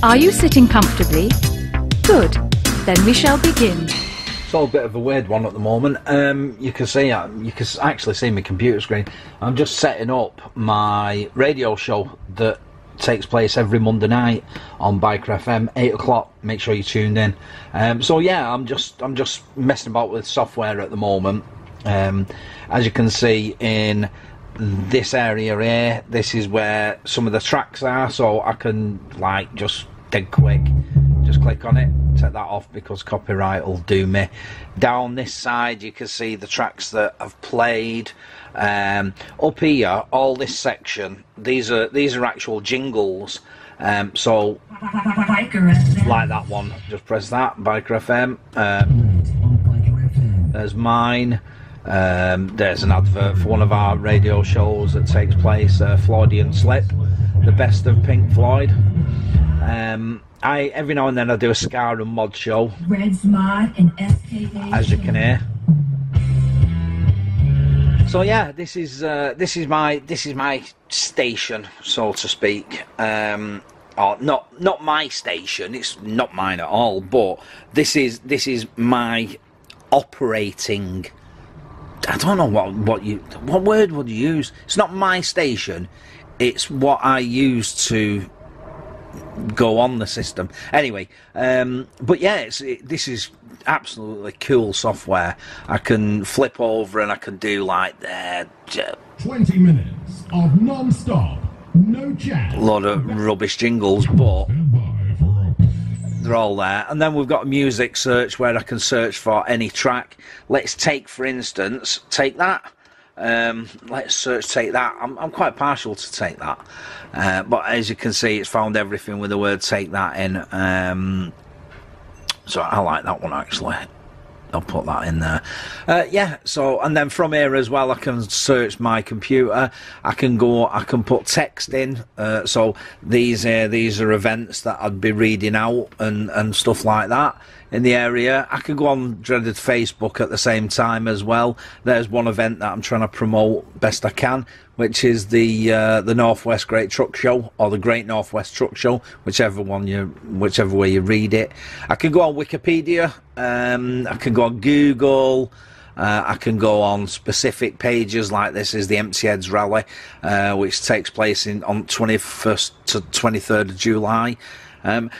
Are you sitting comfortably? Good. Then we shall begin. It's all a bit of a weird one at the moment. You can actually see my computer screen. I'm just setting up my radio show that takes place every Monday night on Biker FM, 8 o'clock. Make sure you're tuned in. So yeah, I'm just messing about with software at the moment. As you can see in this area here, this is where some of the tracks are, so I can like just dead quick just click on it, take that off because copyright will do me. Down this side you can see the tracks that I've played. Up here, all this section, these are actual jingles. So like that one, just press that, Biker FM. There's mine. There's an advert for one of our radio shows that takes place, Freudian Slip, the best of Pink Floyd. Every now and then I do a ska and mod show, as you can hear. So yeah, this is my station, so to speak. Or not my station. It's not mine at all. But this is my operating. I don't know what word would you use. It's not my station. It's what I use to go on the system. Anyway, but yeah, this is absolutely cool software. I can flip over and I can do like 20 minutes of non-stop, no chat. A lot of rubbish jingles, but they're all there. And then we've got a music search where I can search for any track. Let's take, for instance, Take That. Let's search Take That. I'm quite partial to Take That, but as you can see, it's found everything with the word Take That in. So I like that one actually. I'll put that in there. Yeah, so, and then from here as well I can search my computer. I can put text in, so these are events that I'd be reading out and stuff like that in the area. I can go on dreaded Facebook at the same time as well. There's one event that I'm trying to promote best I can, which is the Northwest Great Truck Show, or the Great Northwest Truck Show, whichever way you read it. I can go on Wikipedia, I can go on Google, I can go on specific pages, like this is the Empty Heads Rally, which takes place on 21st to 23rd of July.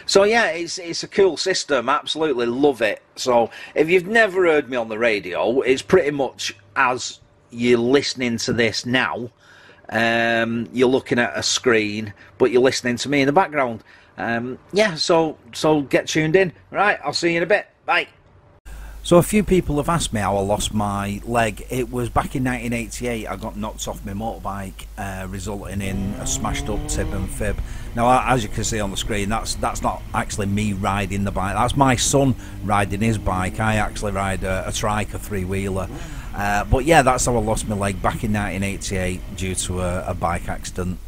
So yeah, it's a cool system, absolutely love it. So if you've never heard me on the radio, it's pretty much as you're listening to this now. You're looking at a screen, but you're listening to me in the background. Yeah, so get tuned in. Right, I'll see you in a bit. Bye. So a few people have asked me how I lost my leg. It was back in 1988. I got knocked off my motorbike, resulting in a smashed up tib and fib. Now, as you can see on the screen, that's not actually me riding the bike. That's my son riding his bike. I actually ride a trike, a three-wheeler. But yeah, that's how I lost my leg back in 1988 due to a bike accident.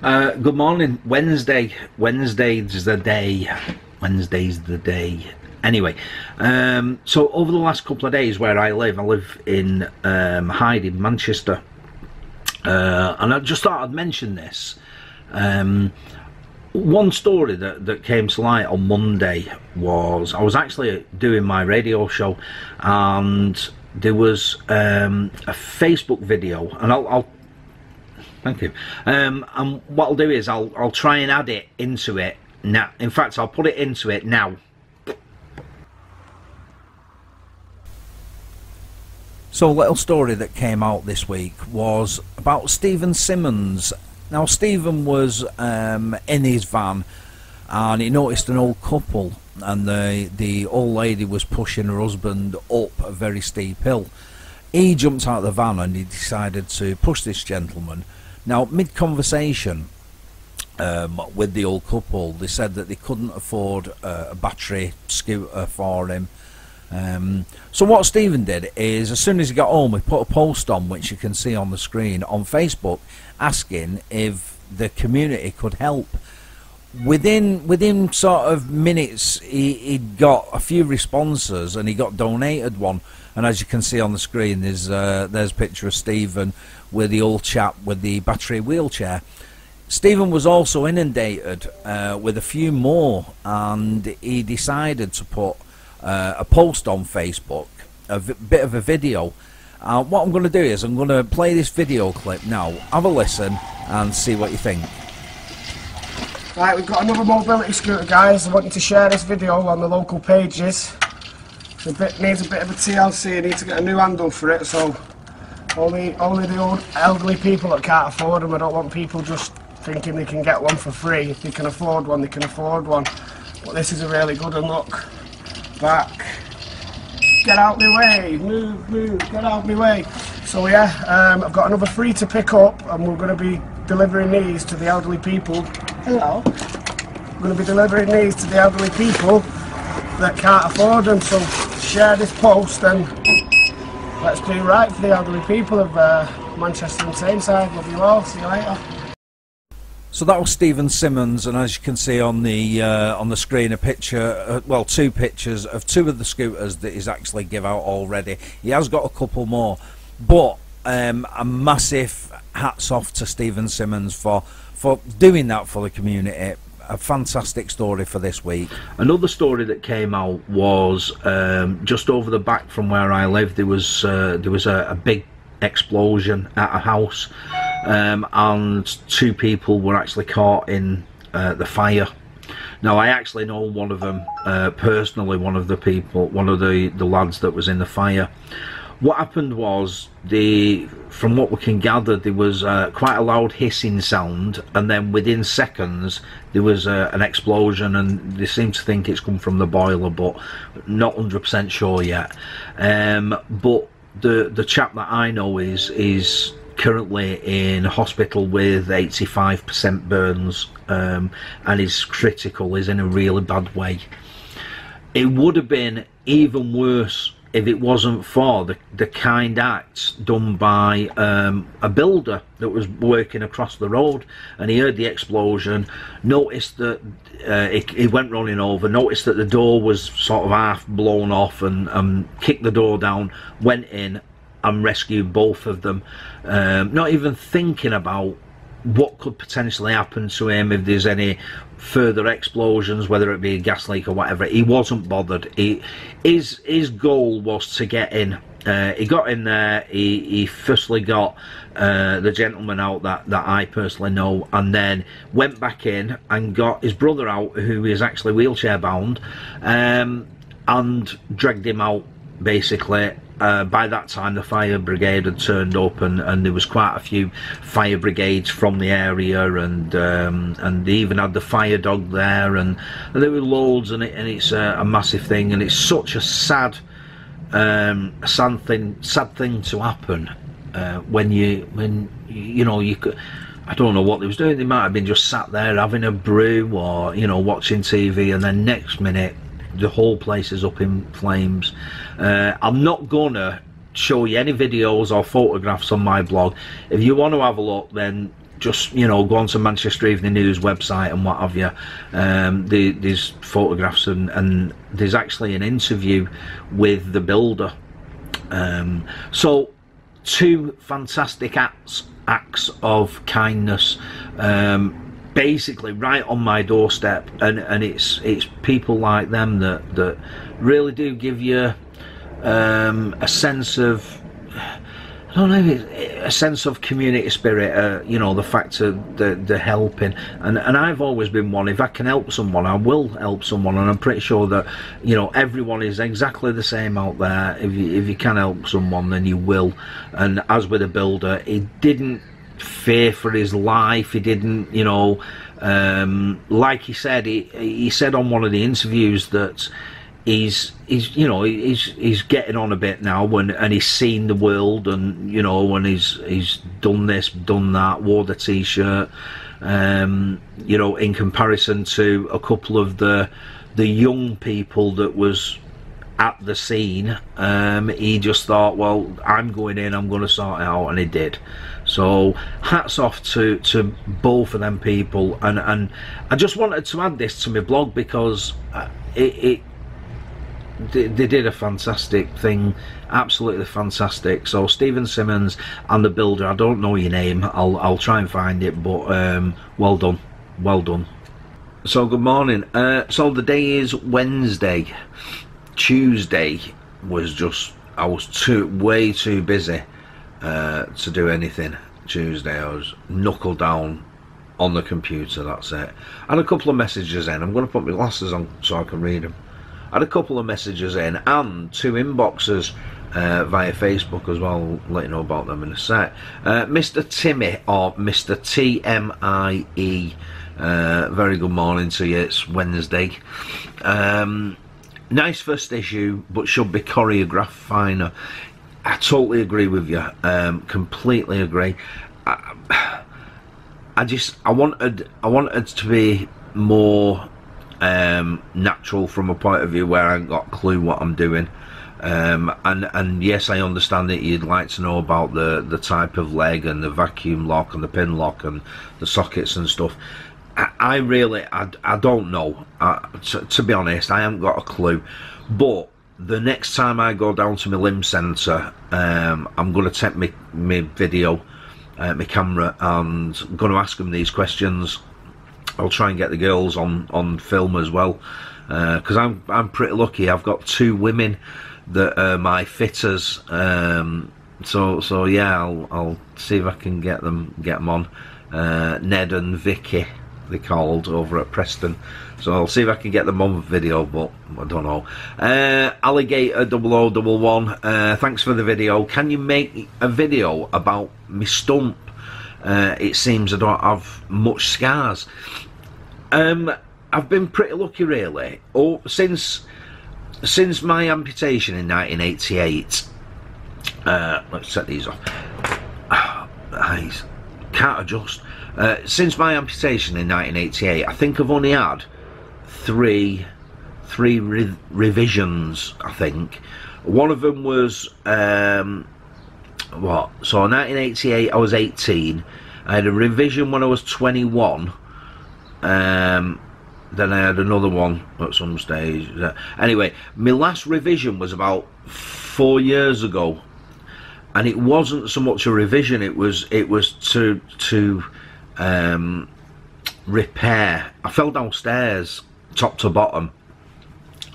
Good morning. Wednesday's the day. Anyway, so over the last couple of days where I live in Hyde in Manchester, and I just thought I'd mention this. One story that came to light on Monday was I was actually doing my radio show, and there was a Facebook video, and I'll thank you. And what I'll do is I'll try and add it into it now. In fact, I'll put it into it now. So a little story that came out this week was about Stephen Simmons. Now Stephen was in his van and he noticed an old couple, and the old lady was pushing her husband up a very steep hill. He jumped out of the van and he decided to push this gentleman. Now mid-conversation with the old couple, they said that they couldn't afford a battery scooter for him. So what Stephen did is, as soon as he got home, he put a post on, which you can see on the screen, on Facebook, asking if the community could help. Within sort of minutes, he got a few responses and he got donated one. And as you can see on the screen, there's a picture of Stephen with the old chap with the battery wheelchair. Stephen was also inundated with a few more, and he decided to put a post on Facebook, a bit of a video. What I'm going to do is I'm going to play this video clip now. Have a listen and see what you think. Right, we've got another mobility scooter, guys. I want you to share this video on the local pages. It needs a bit of a TLC. I need to get a new handle for it, so only the old elderly people that can't afford them. I don't want people just thinking they can get one for free. If they can afford one, they can afford one. But this is a really good one. Look, back. Get out my way, move, get out my way. So yeah, I've got another 3 to pick up, and we're going to be delivering these to the elderly people. Hello. We're going to be delivering these to the elderly people that can't afford them. So share this post and let's do right for the elderly people of Manchester and Tameside. Love you all. See you later. So that was Stephen Simmons, and as you can see on the screen, a picture, well, 2 pictures of 2 of the scooters that he's actually give out already. He has got a couple more, but a massive hats off to Stephen Simmons for doing that for the community. A fantastic story for this week. Another story that came out was just over the back from where I live. There was a big explosion at a house. And 2 people were actually caught in the fire. Now, I actually know one of them personally, one of the lads that was in the fire. What happened was, from what we can gather, there was quite a loud hissing sound, and then within seconds there was an explosion, and they seem to think it's come from the boiler, but not 100% sure yet. But the chap that I know is currently in hospital with 85% burns, and is critical, is in a really bad way. It would have been even worse if it wasn't for the kind acts done by a builder that was working across the road, and he heard the explosion, noticed that he went running over, noticed that the door was sort of half blown off, and kicked the door down, went in and rescued both of them, not even thinking about what could potentially happen to him if there's any further explosions, whether it be a gas leak or whatever. He wasn't bothered. His goal was to get in. He got in there. He firstly got the gentleman out that I personally know, and then went back in and got his brother out, who is actually wheelchair bound, and dragged him out, basically. By that time the fire brigade had turned up, and there was quite a few fire brigades from the area, and they even had the fire dog there, and there were loads, and it's a massive thing, and it's such a sad thing to happen when you know, you could, I don't know what they was doing. They might have been just sat there having a brew, or, you know, watching TV, and then next minute the whole place is up in flames. I'm not gonna show you any videos or photographs on my blog. If you want to have a look, then just, you know, go on to Manchester Evening News website and what have you. There's photographs, and there's actually an interview with the builder. So 2 fantastic acts of kindness, basically right on my doorstep, and it's people like them that really do give you a sense of, I don't know, a sense of community spirit, you know, the fact of the helping, and I've always been one. If I can help someone, I will help someone, and I'm pretty sure that, you know, everyone is exactly the same out there. If you can help someone, then you will. And as with a builder, he didn't fear for his life. He didn't, you know, like he said, he said on one of the interviews that he's you know, he's getting on a bit now, and he's seen the world, and, you know, and he's done this, done that, wore the t-shirt, you know, in comparison to a couple of the young people that was at the scene. He just thought, well, I'm going in, I'm going to sort it out, and he did. So hats off to both of them people, and I just wanted to add this to my blog, because they did a fantastic thing, absolutely fantastic. So Stephen Simmons and the builder, I don't know your name, I'll try and find it, but well done, well done. So good morning. So the day is Wednesday. Tuesday was just, I was way too busy to do anything. Tuesday I was knuckled down on the computer, that's it. And a couple of messages in. I'm going to put my glasses on so I can read them. I had a couple of messages in and 2 inboxes via Facebook as well. I'll let you know about them in a sec. Mr. Timmy, or Mr. TMIE, very good morning to you. It's Wednesday. Nice first issue, but should be choreographed finer. I totally agree with you. Completely agree. I wanted to be more natural from a point of view where I ain't got a clue what I'm doing. And yes, I understand that you'd like to know about the type of leg and the vacuum lock and the pin lock and the sockets and stuff. I really don't know. To be honest, I haven't got a clue. But the next time I go down to my limb centre, I'm going to take my video, my camera, and I'm going to ask them these questions. I'll try and get the girls on film as well, because I'm pretty lucky. I've got 2 women that are my fitters. So yeah, I'll see if I can get them on. Ned and Vicky, they're called, over at Preston. So I'll see if I can get them on video, but I don't know. Alligator 0011, thanks for the video. Can you make a video about my stump? It seems I don't have much scars. I've been pretty lucky, really. Since my amputation in 1988. Let's set these off. Eyes can't adjust. Since my amputation in 1988, I think I've only had three revisions, I think. One of them was what? So in 1988 I was 18. I had a revision when I was 21. Then I had another one at some stage. Anyway, my last revision was about 4 years ago, and it wasn't so much a revision. It was to repair. I fell downstairs, top to bottom,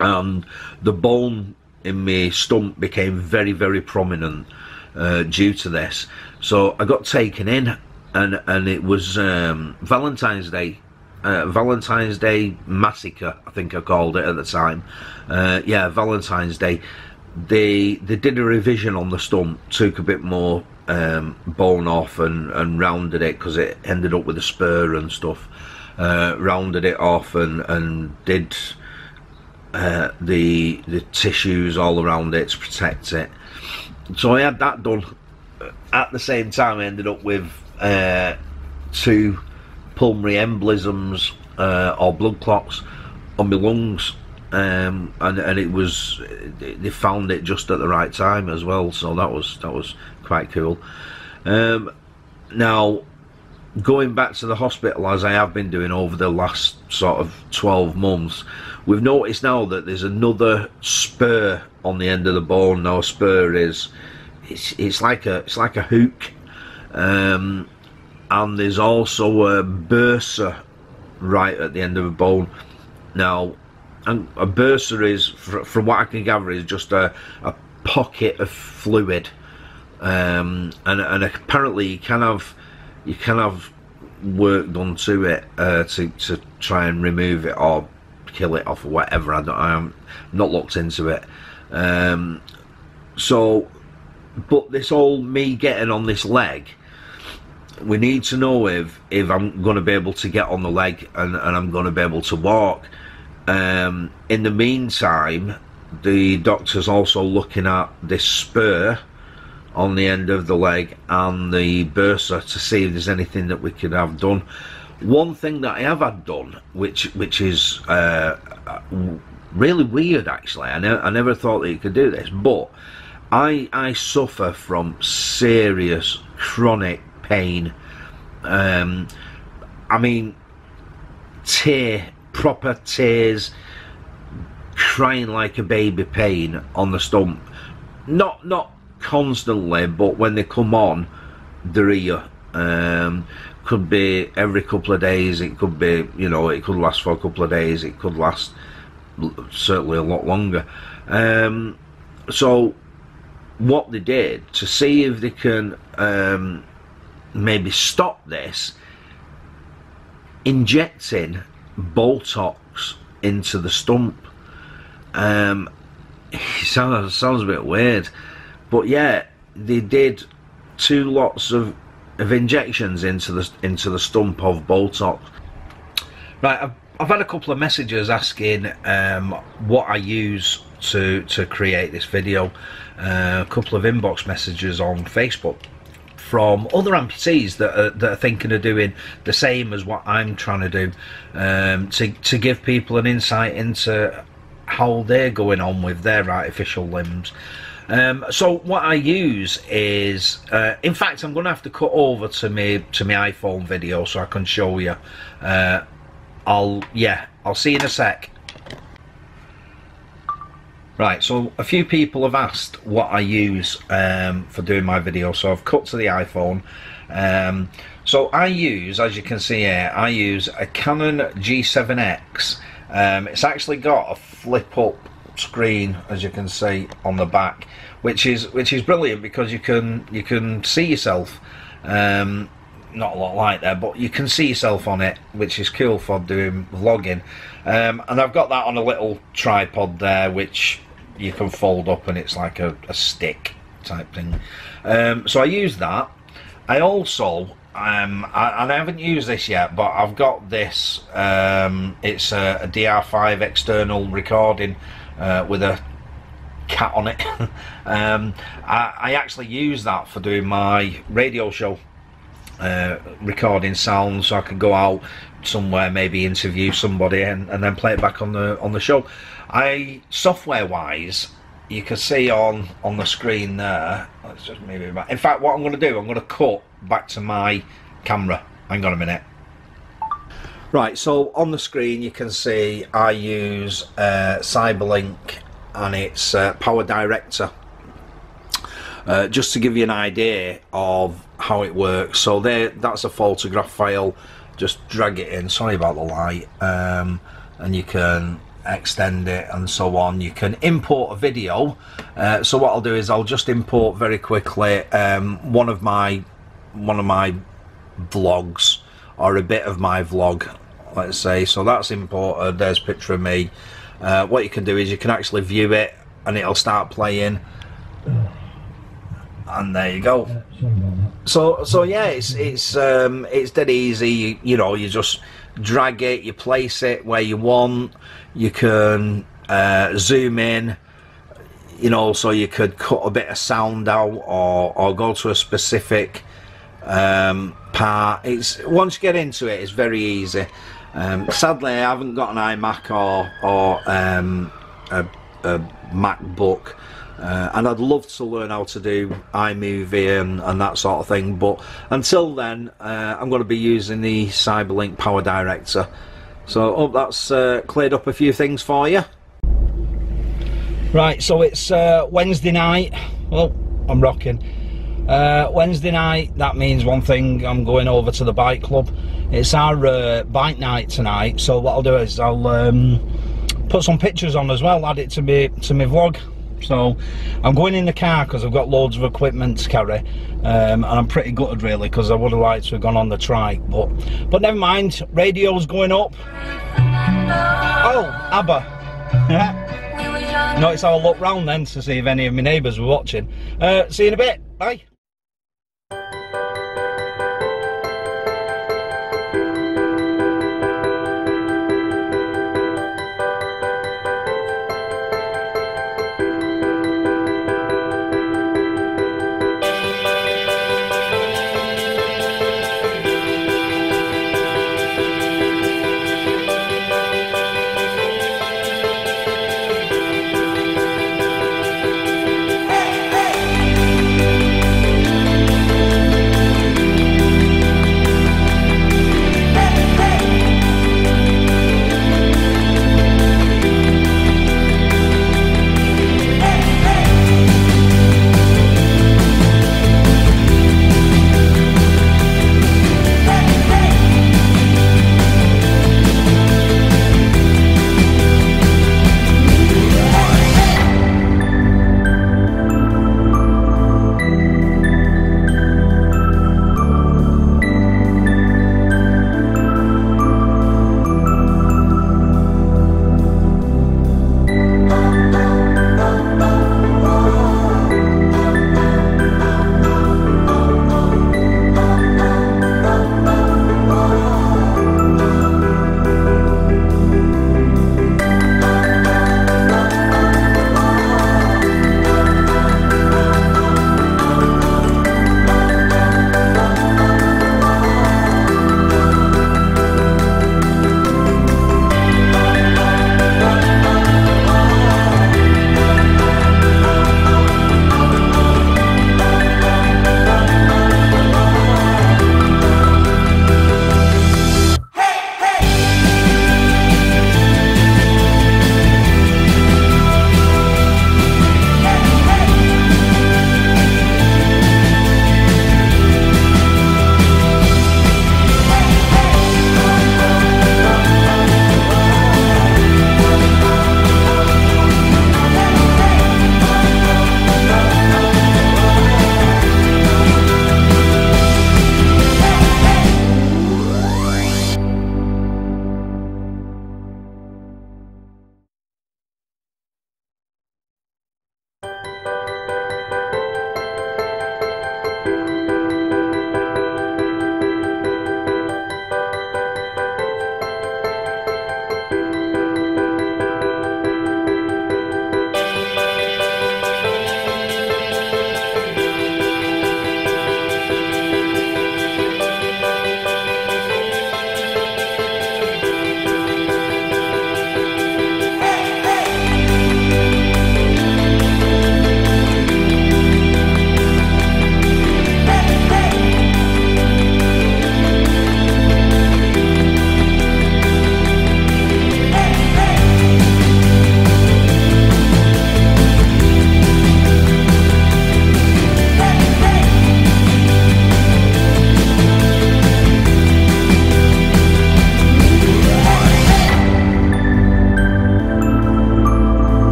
and the bone in my stump became very, very prominent due to this. So I got taken in, and it was Valentine's Day massacre, I think I called it at the time. Yeah, Valentine's Day. They did a revision on the stump, took a bit more bone off and rounded it, because it ended up with a spur and stuff. Rounded it off and did the tissues all around it to protect it. So I had that done. At the same time, I ended up with 2 pulmonary embolisms or blood clots on my lungs, and it was, they found it just at the right time as well, so that was quite cool. Now, going back to the hospital, as I have been doing over the last sort of 12 months, we've noticed now that there's another spur on the end of the bone. Now, a spur is it's like a hook, and there's also a bursa right at the end of a bone. Now, a bursa is, from what I can gather, is just a pocket of fluid, and apparently you can have work done to it to try and remove it or kill it off or whatever. I'm not looked into it. So, but this whole me getting on this leg, we need to know if I'm going to be able to get on the leg and I'm going to be able to walk. In the meantime, the doctor's also looking at this spur on the end of the leg and the bursa to see if there's anything that we could have done. One thing that I have had done, which is really weird actually, I never thought that you could do this, but I suffer from serious chronic pain. I mean, proper tears, crying like a baby pain on the stump. Not constantly, but when they come on, they're here. Could be every couple of days, it could be, you know, it could last for a couple of days, it could last certainly a lot longer. So what they did to see if they can maybe stop this, injecting Botox into the stump. It sounds a bit weird, but yeah, they did 2 lots of injections into the stump of Botox. Right, I've had a couple of messages asking what I use to create this video. A couple of inbox messages on Facebook from other amputees that are thinking of doing the same as what I'm trying to do, to give people an insight into how they're going on with their artificial limbs. So what I use is, in fact, I'm going to have to cut over to my iPhone video so I can show you. I'll see you in a sec. Right, so a few people have asked what I use for doing my video, so I've cut to the iPhone. So I use, as you can see here, I use a Canon G7X. It's actually got a flip-up screen, as you can see on the back, which is brilliant because you can see yourself. Not a lot light there, but you can see yourself on it, which is cool for doing vlogging. And I've got that on a little tripod there, which you can fold up, and it's like a stick type thing. So I use that. I also and I haven't used this yet, but I've got this. It's a DR5 external recording with a cat on it. I actually use that for doing my radio show, recording sounds, so I can go out somewhere, maybe interview somebody, and then play it back on the show. Software wise, you can see on the screen there, let's just move it back. In fact, what I'm going to do, I'm going to cut back to my camera. Hang on a minute. Right, so on the screen you can see I use Cyberlink, and it's Power Director. Just to give you an idea of how it works, so that's a photograph file. Just drag it in, sorry about the light, and you can extend it and so on. You can import a video, so what I'll do is I'll just import very quickly one of my vlogs, or a bit of my vlog, let's say. So that's imported, there's a picture of me. What you can do is you can actually view it and it'll start playing, and there you go. So yeah, it's dead easy. You know, you just drag it, you place it where you want. You can zoom in, you know, so you could cut a bit of sound out, or go to a specific part. Once you get into it, it's very easy. Sadly, I haven't got an iMac or a MacBook. And I'd love to learn how to do iMovie and that sort of thing, but until then I'm going to be using the Cyberlink Power Director. So I hope that's cleared up a few things for you. Right, so it's Wednesday night. Oh, I'm rocking. Wednesday night, that means one thing: I'm going over to the bike club. It's our bike night tonight, so what I'll do is I'll put some pictures on as well, add it to my vlog. So I'm going in the car because I've got loads of equipment to carry, and I'm pretty gutted really, because I would have liked to have gone on the trike, but never mind. Radio's going up. Oh, ABBA. Notice how I look round then to see if any of my neighbours were watching. See you in a bit. Bye.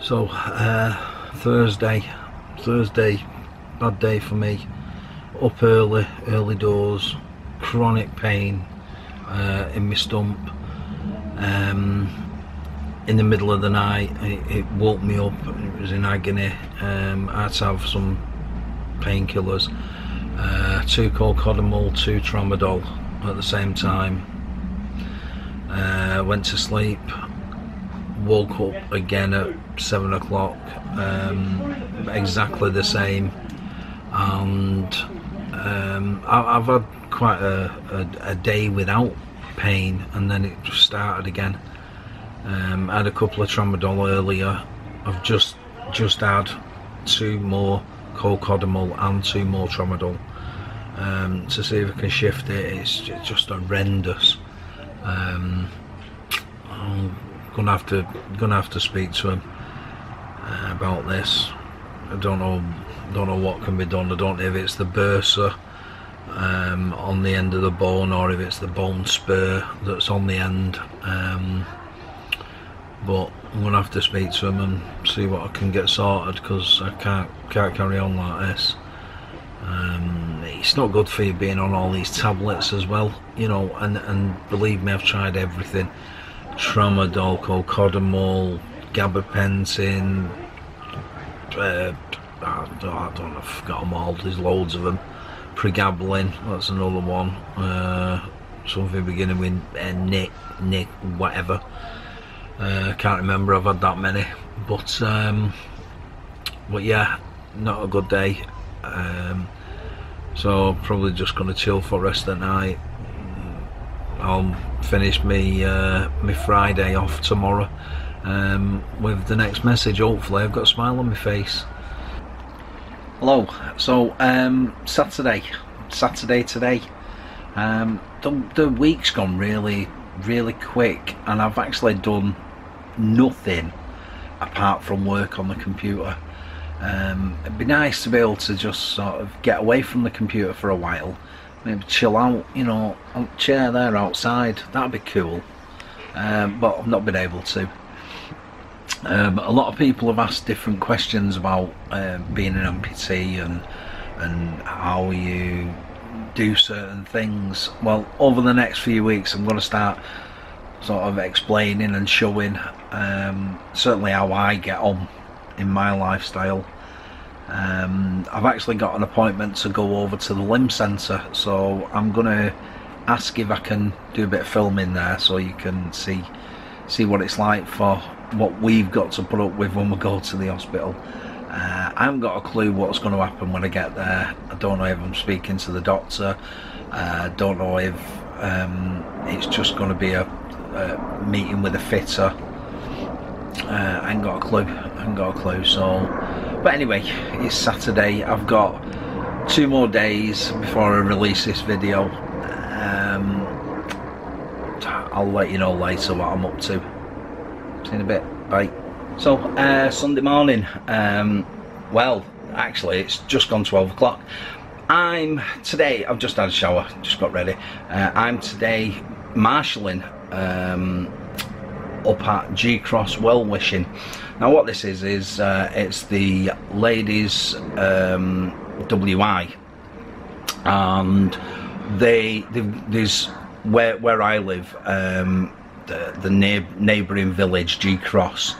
So Thursday, bad day for me. Up early doors, chronic pain in my stump. In the middle of the night, it woke me up. It was in agony. I had to have some painkillers, 2 cocodamol, 2 tramadol at the same time. Went to sleep, woke up again at 7 o'clock, exactly the same, and I've had quite a day without pain, and then it just started again. I had a couple of tramadol earlier. I've just had 2 more cocodamol and 2 more tramadol to see if I can shift it. It's just horrendous. I'm gonna have to speak to him about this. I don't know what can be done. I don't know if it's the bursa on the end of the bone, or if it's the bone spur that's on the end. But I'm gonna have to speak to him and see what I can get sorted, because I can't carry on like this. It's not good for you being on all these tablets as well, you know, and believe me, I've tried everything: tramadol, cocodamol, gabapentin, I don't know, I've forgot them all, there's loads of them. Pregabalin, that's another one. Something beginning with Nick, whatever. Can't remember, I've had that many, but yeah, not a good day. So probably just gonna chill for the rest of the night. I'll finish me Friday off tomorrow with the next message. Hopefully I've got a smile on my face. Hello. So Saturday today. The week's gone really quick, and I've actually done nothing apart from work on the computer. It'd be nice to be able to just sort of get away from the computer for a while, maybe chill out, you know, on a chair there outside. That'd be cool, but I've not been able to. A lot of people have asked different questions about being an amputee and how you do certain things. Well, over the next few weeks I'm going to start sort of explaining and showing certainly how I get on in my lifestyle. I've actually got an appointment to go over to the limb centre, so I'm going to ask if I can do a bit of filming there, so you can see what it's like for what we've got to put up with when we go to the hospital. I haven't got a clue what's going to happen when I get there. I don't know if I'm speaking to the doctor. I don't know if it's just going to be a meeting with a fitter. I ain't got a clue. So, but anyway, it's Saturday. I've got 2 more days before I release this video. I'll let you know later what I'm up to. See you in a bit. Bye. So Sunday morning. Well, actually, it's just gone 12 o'clock. Today. I've just had a shower, just got ready. I'm today marshalling up at G Cross Well Wishing. Now what this is it's the ladies WI, and there's where I live, the neighbouring village G Cross,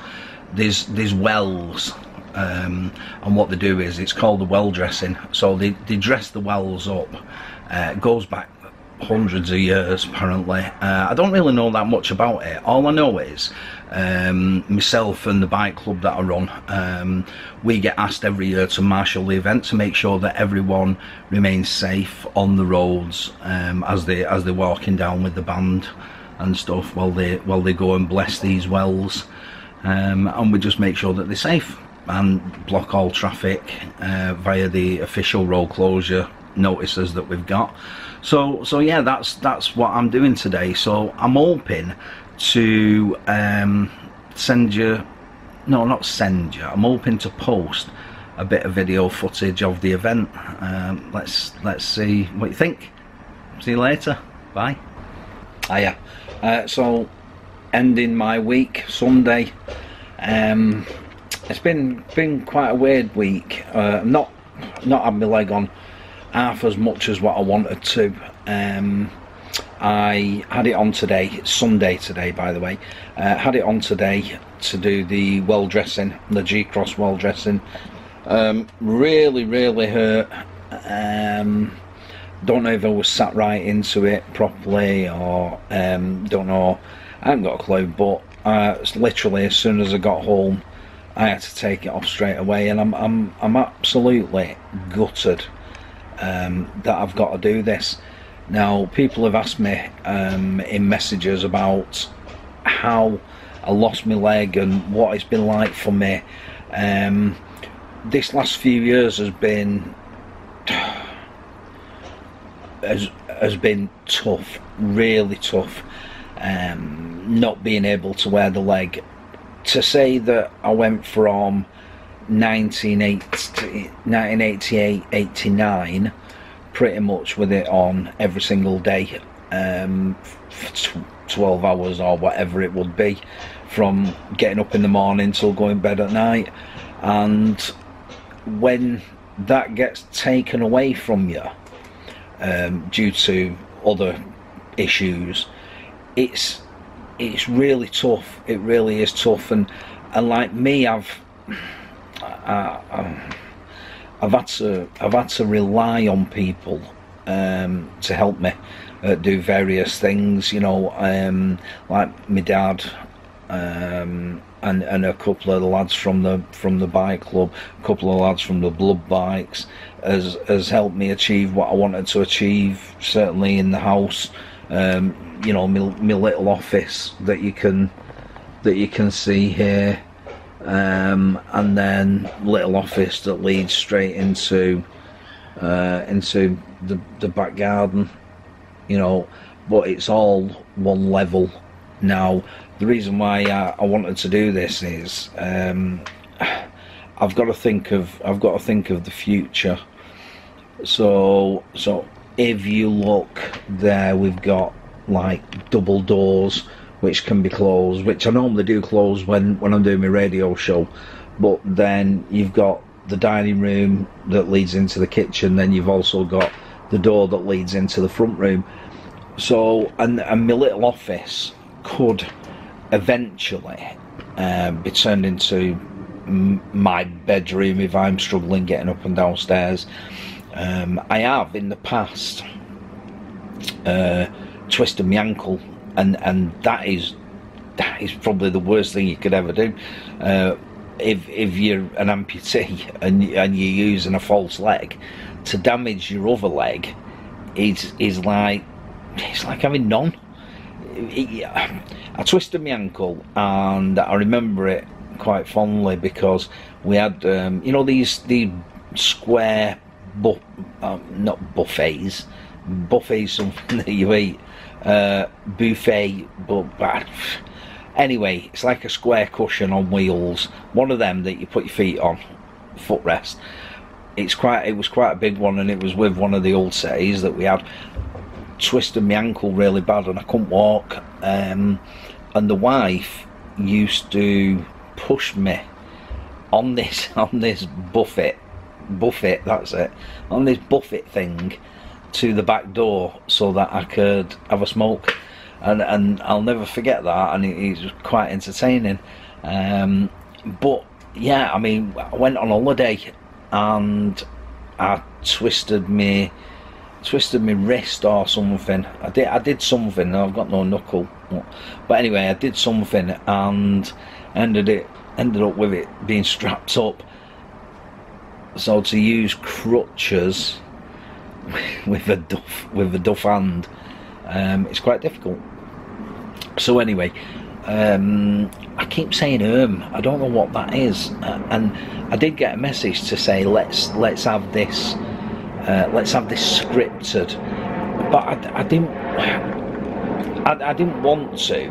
there's wells, and what they do is, it's called the well dressing. So they dress the wells up. It goes back hundreds of years apparently. I don't really know that much about it. All I know is myself and the bike club that I run, we get asked every year to marshal the event to make sure that everyone remains safe on the roads as they're walking down with the band and stuff while they go and bless these wells, and we just make sure that they're safe and block all traffic via the official road closure notices that we've got. So yeah, that's what I'm doing today. So I'm hoping to I'm hoping to post a bit of video footage of the event. Let's see what you think. See you later. Bye. So ending my week Sunday. it's been quite a weird week. Not had my leg on half as much as what I wanted to. I had it on today, Sunday today by the way, had it on today to do the well dressing, the G-Cross well dressing. Really hurt. Don't know if I was sat right into it properly, or don't know, I haven't got a clue, but literally as soon as I got home I had to take it off straight away, and I'm absolutely gutted that I've got to do this. Now, people have asked me in messages about how I lost my leg and what it's been like for me. This last few years has been tough, really tough. Not being able to wear the leg. To say that I went from 1988, 89, pretty much with it on every single day, for 12 hours or whatever it would be, from getting up in the morning till going to bed at night, and when that gets taken away from you due to other issues, it's really tough. It really is tough, and like me, I've had to rely on people to help me do various things, you know, like my dad and a couple of the lads from the bike club, a couple of lads from the Blood Bikes, has helped me achieve what I wanted to achieve, certainly in the house. You know, my little office that you can see here, and then little office that leads straight into the back garden, you know, but it's all one level now. The reason why I wanted to do this is I've got to think of the future. So if you look there, we've got like double doors which can be closed, which I normally do close when I'm doing my radio show, but then you've got the dining room that leads into the kitchen, then you've also got the door that leads into the front room. So and my little office could eventually be turned into my bedroom if I'm struggling getting up and downstairs. I have in the past twisted my ankle, and that is probably the worst thing you could ever do. If you're an amputee and you're using a false leg, to damage your other leg is like, it's like having none. I twisted my ankle, and I remember it quite fondly because we had you know, these square not buffets. Buffet's something that you eat. Buffet, but anyway, it's like a square cushion on wheels, one of them that you put your feet on, footrest. It was quite a big one, and it was with one of the old settees that we had. Twisted my ankle really bad, and I couldn't walk, and the wife used to push me on this buffet, that's it, on this buffet thing to the back door so that I could have a smoke, and I'll never forget that, and it was quite entertaining. But yeah, I mean, I went on holiday and I twisted my wrist or something. I did something. I've got no knuckle, but anyway, I did something and ended up with it being strapped up. So to use crutches with a duff hand, it's quite difficult. So anyway, I keep saying I don't know what that is, and I did get a message to say let's have this scripted, but I didn't want to.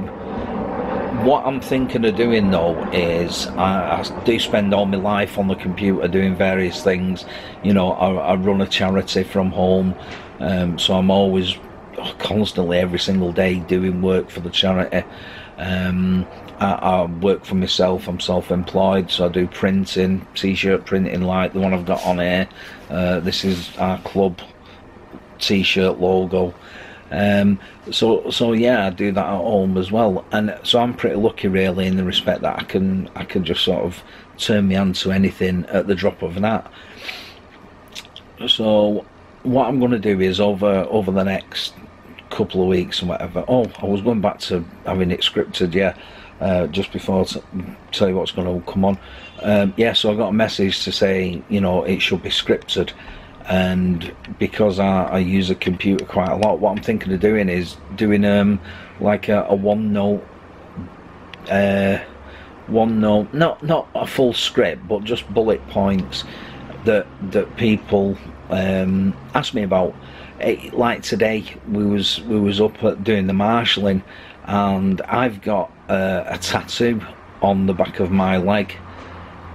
What I'm thinking of doing though is I do spend all my life on the computer doing various things. You know, I run a charity from home, so I'm always constantly every single day doing work for the charity. I work for myself. I'm self-employed, so I do printing, t-shirt printing like the one I've got on here. This is our club t-shirt logo. So yeah, I do that at home as well, and so I'm pretty lucky really in the respect that I can just sort of turn my hand to anything at the drop of an hat. So what I'm going to do is over the next couple of weeks and whatever. Oh, I was going back to having it scripted, yeah. Just before I tell you what's going to come on. Yeah, so I got a message to say, you know, it should be scripted. And because I use a computer quite a lot, what I'm thinking of doing is doing like a OneNote, not a full script, but just bullet points that people ask me about. Like today, we was up at doing the marshalling, and I've got a tattoo on the back of my leg.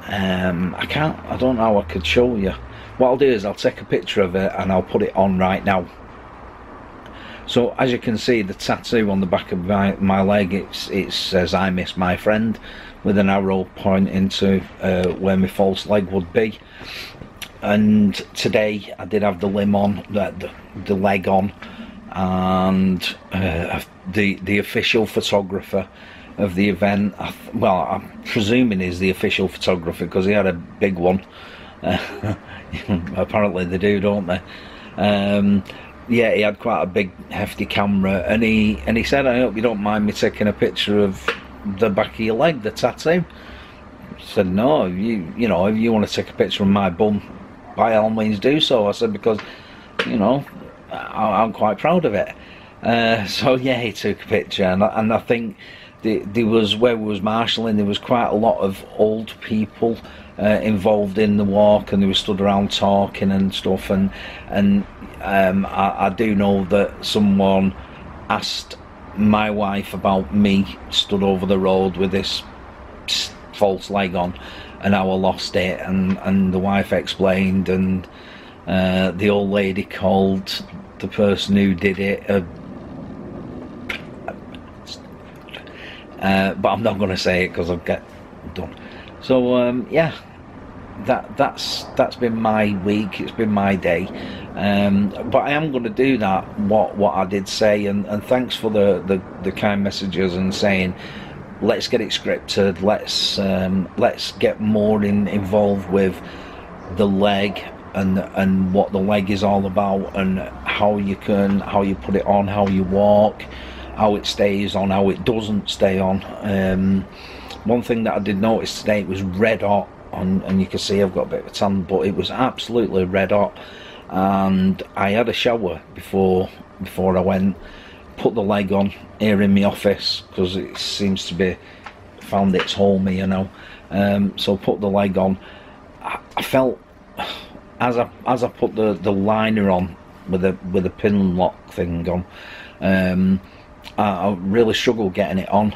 I don't know how I could show you. What I'll do is I'll take a picture of it and I'll put it on right now. So as you can see, the tattoo on the back of my leg, it says "I miss my friend," with an arrow pointing to where my false leg would be. And today I did have the limb on, the leg on, and the official photographer of the event, well, I'm presuming is the official photographer because he had a big one. Apparently they do, don't they? Yeah, he had quite a big hefty camera, and he said, "I hope you don't mind me taking a picture of the back of your leg, the tattoo." I said, "No, you know, if you want to take a picture of my bum, by all means do so." I said, because, you know, I'm quite proud of it. So yeah, he took a picture, and I think there was, where we was marshalling, there was quite a lot of old people involved in the walk, and they were stood around talking and stuff, and I do know that someone asked my wife about me stood over the road with this false leg on and how I lost it, and the wife explained, and the old lady called the person who did it but I'm not going to say it because I'll get done. So yeah, that's been my week. It's been my day, but I am going to do that what I did say, and thanks for the kind messages and saying let's get it scripted, let's get more involved with the leg and what the leg is all about, and how you put it on, how you walk, how it stays on, how it doesn't stay on. One thing that I did notice today, it was red hot, and you can see I've got a bit of a tan, but it was absolutely red hot, and I had a shower before I went, put the leg on here in my office because it seems to be found its home, you know. So put the leg on. I felt as I put the liner on with a pin lock thing on, I really struggled getting it on,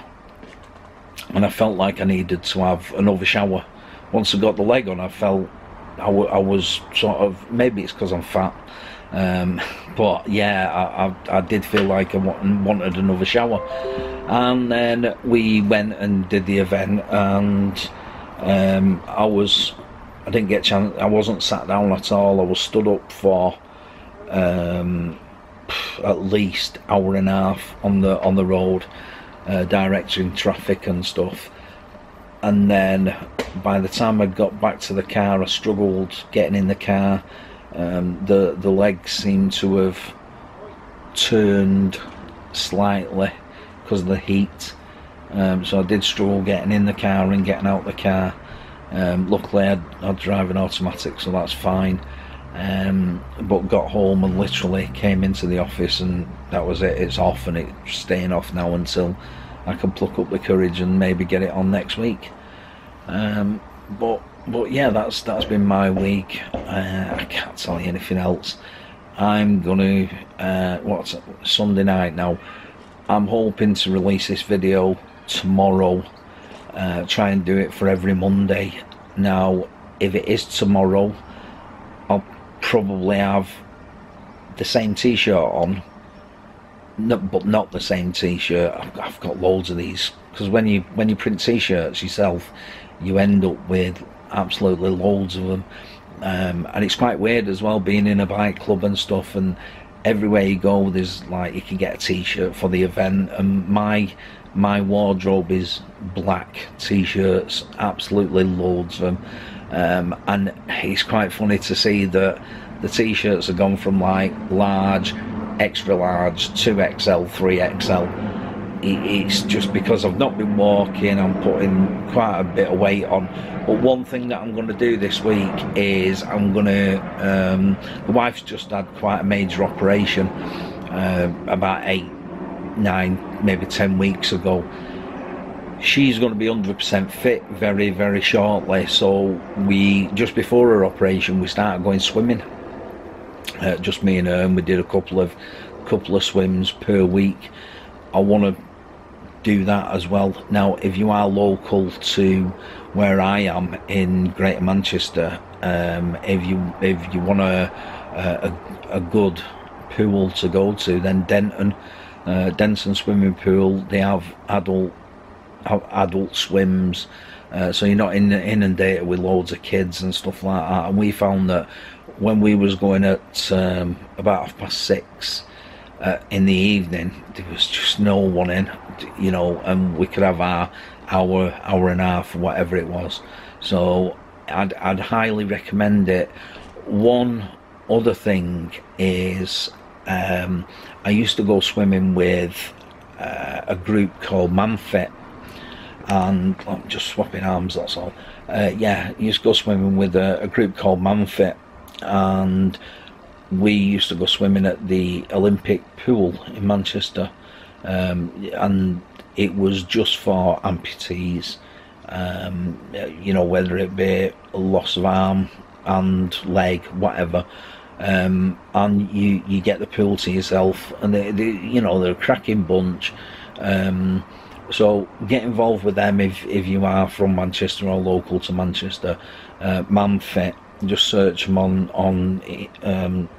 and I felt like I needed to have another shower. Once I got the leg on, I felt I was sort of, maybe it's because I'm fat, but yeah, I did feel like I wanted another shower. And then we went and did the event, and I didn't get a chance. I wasn't sat down at all. I was stood up for at least hour and a half on the road, directing traffic and stuff. And then by the time I got back to the car, I struggled getting in the car. The leg seemed to have turned slightly because of the heat, so I did struggle getting in the car and getting out the car. Luckily I drive an automatic, so that's fine. But got home and literally came into the office, and that was it. It's off, and it's staying off now until I can pluck up the courage and maybe get it on next week. But yeah, that's been my week. I can't tell you anything else. I'm gonna what's Sunday night now. I'm hoping to release this video tomorrow. Try and do it for every Monday. Now, if it is tomorrow, I'll probably have the same t-shirt on, no, but not the same t-shirt. I've got loads of these, because when you print t-shirts yourself, you end up with absolutely loads of them. And it's quite weird as well, being in a bike club and stuff, and everywhere you go there's like, you can get a t-shirt for the event, and my wardrobe is black t-shirts, absolutely loads of them. And it's quite funny to see that the t-shirts have gone from like large, extra large, 2XL, 3XL. It's just because I've not been walking, I'm putting quite a bit of weight on. But one thing that I'm going to do this week is I'm going to, the wife's just had quite a major operation about 8, 9, maybe 10 weeks ago. She's going to be 100% fit very, very shortly, so we, just before her operation, we started going swimming, just me and her, and we did a couple of swims per week. I want to do that as well. Now, if you are local to where I am in Greater Manchester, if you want a good pool to go to, then Denton swimming pool, they have adult swims, so you're not inundated with loads of kids and stuff like that. And we found that when we was going at about 6:30 in the evening, there was just no one in, you know, and we could have our hour and a half, whatever it was. So I'd highly recommend it. One other thing is, I used to go swimming with a group called ManFit, and I'm just swapping arms, that's all. Yeah, I used to go swimming with a group called ManFit, and we used to go swimming at the Olympic pool in Manchester, and it was just for amputees, you know, whether it be a loss of arm and leg, whatever, and you get the pool to yourself, and they you know, they're a cracking bunch. So get involved with them if you are from Manchester or local to Manchester. ManFit, just search them on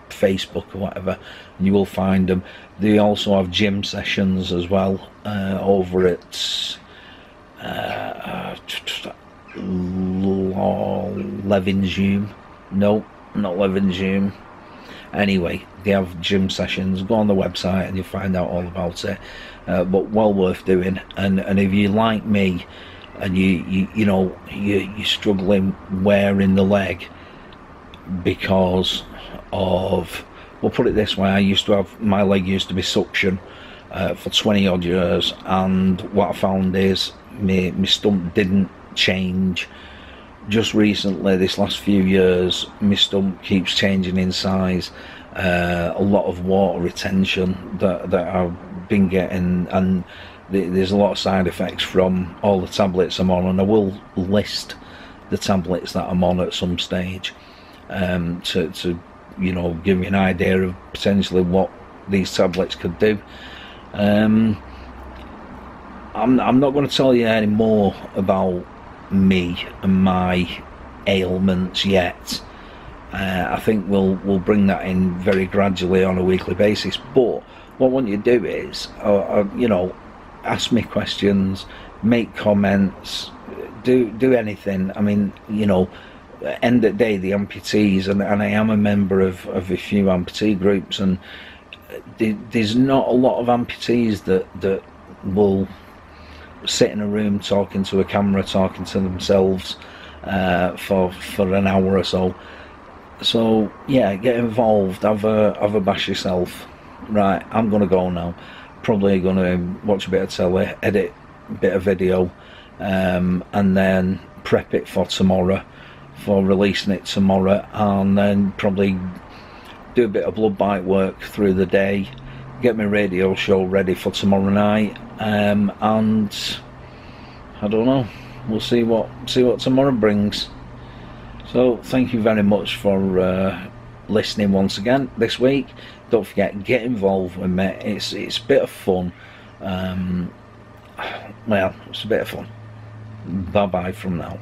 Facebook or whatever, and you will find them. They also have gym sessions as well over at Levinzoom. No, not Levinzoom. Anyway, they have gym sessions. Go on the website and you'll find out all about it. But well worth doing. And if you like me, and you know you're struggling wearing the leg because of, we'll put it this way, I used to have, my leg used to be suction for 20 odd years, and what I found is my stump didn't change. Just recently, this last few years, my stump keeps changing in size. A lot of water retention that I've been getting, and there's a lot of side effects from all the tablets I'm on, and I will list the tablets that I'm on at some stage, to you know, give you an idea of potentially what these tablets could do. I'm not going to tell you any more about me and my ailments yet. I think we'll bring that in very gradually on a weekly basis. But what I want you to do is, you know, ask me questions, make comments, do anything. I mean, you know, end of the day, the amputees, and I am a member of a few amputee groups, and there's not a lot of amputees that will sit in a room talking to a camera, talking to themselves for an hour or so. So yeah, get involved, have a bash yourself. Right, I'm gonna go now. Probably gonna watch a bit of telly, edit a bit of video, and then prep it for tomorrow, for releasing it tomorrow, and then probably do a bit of blood bite work through the day, get my radio show ready for tomorrow night, and I don't know, we'll see what tomorrow brings. So thank you very much for listening once again this week. Don't forget, get involved with me. It's a bit of fun. Well, it's a bit of fun. Bye bye from now.